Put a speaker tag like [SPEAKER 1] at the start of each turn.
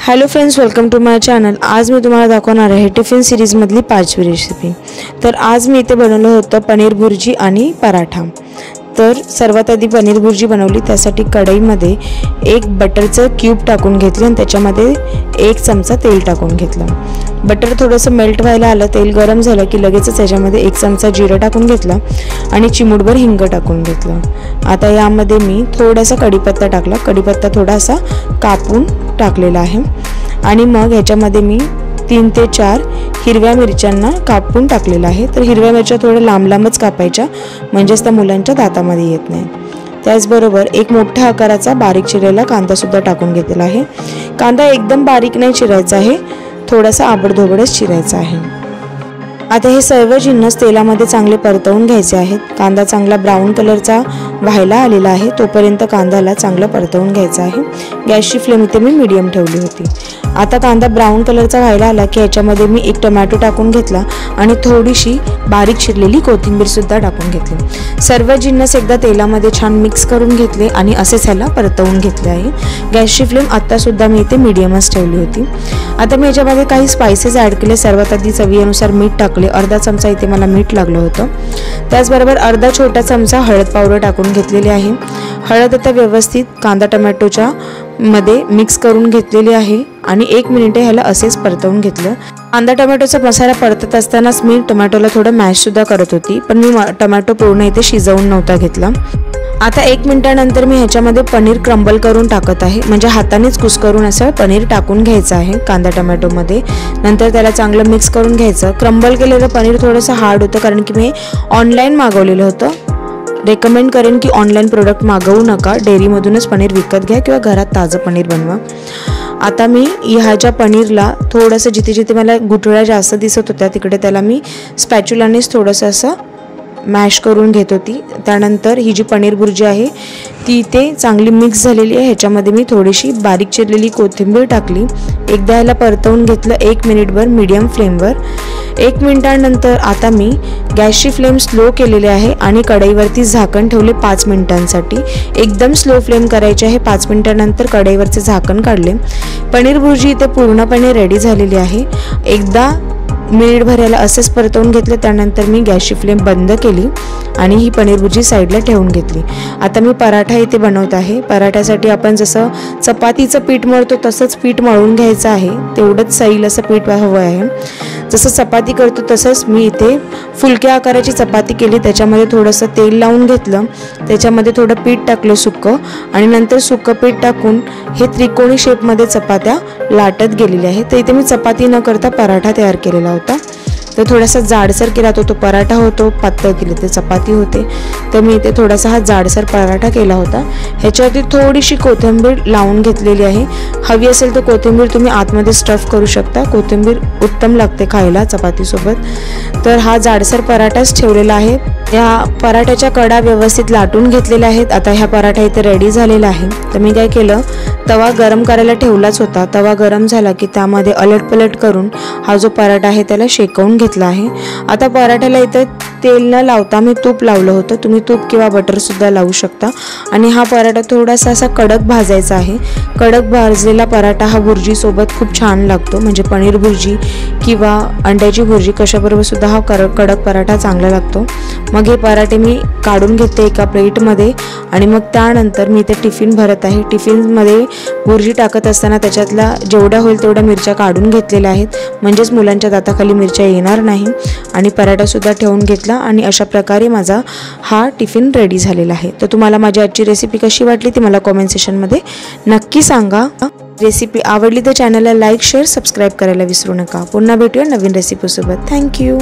[SPEAKER 1] Hello friends, welcome to my channel. आज मी तुम्हाला दाखवणार आहे टिफिन सीरीज मधली 5वी रेसिपी। तर आज मी इथे बनवलं होतं पनीर भुर्जी आणि पराठा। तर सर्वात आधी पनीर भुर्जी बनवली। त्यासाठी कढईमध्ये एक बटरचं क्यूब टाकून घेतलं आणि त्याच्यामध्ये 1 चमचा तेल टाकून घेतलं। बटर थोडंसं मेल्ट व्हायला आलं, तेल गरम झालं की लगेचच त्याच्यामध्ये 1 चमचा जिरं टाकून घेतलं आणि चिमूटभर हिंग टाकून घेतलं। आता यामध्ये मी थोडासा कढीपत्ता टाकला। कढीपत्ता थोडासा कापून टाकलेला आहे आणि मग ह्याच्यामध्ये मी 3 ते 4 हिरव्या मिरच्यांना कापून टाकलेला आहे। तर हिरव्या मिरच्या थोड्या लांब लांबच कापायच्या, म्हणजेच त्या मुलांच्या दातामध्ये येत नाही। त्याचबरोबर एक मोठ्या आकाराचा बारीक चिरलेला कांदा सुद्धा टाकून घेतलेला आहे। कांदा एकदम बारीक नाही चिरायचा आहे, थोडासा आबडधोबडच चिरायचा आहे। आता हे सर्व जिन्नस तेलामध्ये चांगले परतवून घ्यायचे आहेत। कांदा चांगला ब्राऊन कलरचा व्हायला आलेला आहे, तोपर्यंत कांद्याला चांगलं परतवून घ्यायचं आहे। गॅसची फ्लेम इथे मी मीडियम ठेवली होती। आता कांदा ब्राऊन कलरचा व्हायला आला की याच्यामध्ये मी 1 टोमॅटो टाकून घेतला आणि थोडीशी बारीक चिरलेली कोथिंबीर सुद्धा टाकून घेतली। सर्व जिन्नस एकदा तेलामध्ये छान मिक्स करून घेतले आणि असेच ह्याला परतवून घेतले आहे। गॅसची फ्लेम आता सुद्धा मी इथे मीडियमच ठेवली होती। आता मी याच्यामध्ये काही स्पाइसेस ॲड केले। सर्वात आधी चवीनुसार मीठ टाकले। अर्धा चमचा इथे मला मीठ लागलं होतं। त्याचबरोबर अर्धा छोटा चमचा हळद पावडर टाकून घेतलेली आहे। हळद आता व्यवस्थित कांदा टोमॅटोच्या मध्ये मिक्स करून घेतलेली आहे आणि 1 मिनिट ह्याला असेच परतवून घेतलं। कांदा टोमॅटोचा मसाला परतत असतानाच मी टोमॅटोला थोडं मॅश सुद्धा करत होती, पण मी टोमॅटो पूर्ण इथे शिजवून नव्हता घेतला। आता 1 मिनिटानंतर मी ह्याच्यामध्ये पनीर क्रम्बल करून टाकत आहे, म्हणजे हातानेच कुस्करून असं पनीर टाकून घ्यायचं आहे कांदा टोमॅटोमध्ये। नंतर त्याला चांगलं मिक्स करून घ्यायचं। क्रम्बल केलेलं पनीर थोडंसं हार्ड होतं, कारण की मी ऑनलाईन मागवलेलं होतं। रेकमेंड करेन की ऑनलाईन प्रोडक्ट मागवू नका, डेअरीमधूनच पनीर विकत घ्या किंवा घरात ताजं पनीर बनवा। आता मी ह्याच्या पनीरला थोडंसं जिथे जिथे मला गुठळ्या जास्त दिसत होत्या तिकडे त्याला मी स्पॅच्युलानेच थोडंसं असं मॅश करून घेत होती। त्यानंतर ही जी पनीर भुर्जी आहे ती इथे चांगली मिक्स झालेली आहे। ह्याच्यामध्ये मी थोडीशी बारीक चिरलेली कोथिंबीर टाकली। एकदा ह्याला परतवून घेतलं 1 मिनिटभर मीडियम फ्लेमवर। 1 मिनिटानंतर आता मी गॅसची फ्लेम स्लो केलेली आहे आणि कढईवरती झाकण ठेवले 5 मिनिटांसाठी। एकदम स्लो फ्लेम करायची आहे। 5 मिनिटानंतर कढईवरचे झाकण काढले। पनीर भुर्जी इथे पूर्णपणे रेडी झालेली आहे। एकदा मिनिटभर याला असेच परतवून घेतले। त्यानंतर मी गॅसची फ्लेम बंद केली आणि ही पनीर भुर्जी साईडला ठेवून घेतली। आता मी पराठा इथे बनवत आहे। पराठ्यासाठी आपण जसं चपातीचं पीठ मळतो तसंच पीठ मळून घ्यायचं आहे, तेवढंच सैल असं पीठ हवं आहे। जसं चपाती करतो तसंच मी इथे फुलक्या आकाराची चपाती केली। त्याच्यामध्ये थोडंसं तेल लावून घेतलं, त्याच्यामध्ये थोडं पीठ टाकलं सुकं आणि नंतर सुकं पीठ टाकून हे त्रिकोणी शेपमध्ये चपात्या लाटत गेलेल्या आहेत। तर इथे मी चपाती न करता पराठा तयार केलेला होता। तर थोडासा जाडसर केला तो पराठा होतो, पातळ केले ते चपाती होते। तर मी इथे थोडासा हा जाडसर पराठा केला होता। ह्याच्यावरती थोडीशी कोथिंबीर लावून घेतलेली आहे। हवी असेल तर कोथिंबीर तुम्ही आतमध्ये स्टफ करू शकता। कोथिंबीर उत्तम लागते खायला चपातीसोबत। तर हा जाडसर पराठाच ठेवलेला आहे। या पराठ्याच्या कडा व्यवस्थित लाटून घेतलेल्या आहेत। आता ह्या पराठा इथे रेडी झालेला आहे। तर मी काय केलं, तवा गरम करायला ठेवलाच होता। तवा गरम झाला की त्यामध्ये अलटपलट करून हा जो पराठा आहे त्याला शेकवून घेतला आहे। आता पराठ्याला इथं तेल न लावता मी तूप लावलं होतं, तुम्ही तूप किंवा बटर सुद्धा लावू शकता। आणि हा पराठा थोडासा असा कडक भाजायचा आहे। कडक भाजलेला पराठा हा भुर्जी सोबत खूप छान लागतो, म्हणजे पनीर भुर्जी किंवा अंड्याची भुर्जी कशाबरोबर सुद्धा हा कडक पराठा चांगला लागतो। मग हे पराठे मी काढून घेते एका प्लेटमध्ये आणि मग त्यानंतर मी इथे टिफिन भरत आहे। टिफिनमध्ये भुर्जी टाकत असताना त्याच्यातला जेवढ्या होईल तेवढ्या मिरच्या काढून घेतलेल्या आहेत, म्हणजेच मुलांच्या दाताखाली मिरच्या येणार नाही। आणि पराठा सुद्धा ठेवून घेतला आणि अशा प्रकारे माझा हा टिफिन रेडी झालेला आहे। तर तुम्हाला माझी आजची रेसिपी कशी वाटली ती मला कॉमेंट सेक्शनमध्ये नक्की सांगा। रेसिपी आवडली तर चॅनलला लाईक, शेअर, सबस्क्राईब करायला विसरू नका। पुन्हा भेटूया नवीन रेसिपीसोबत। थँक्यू।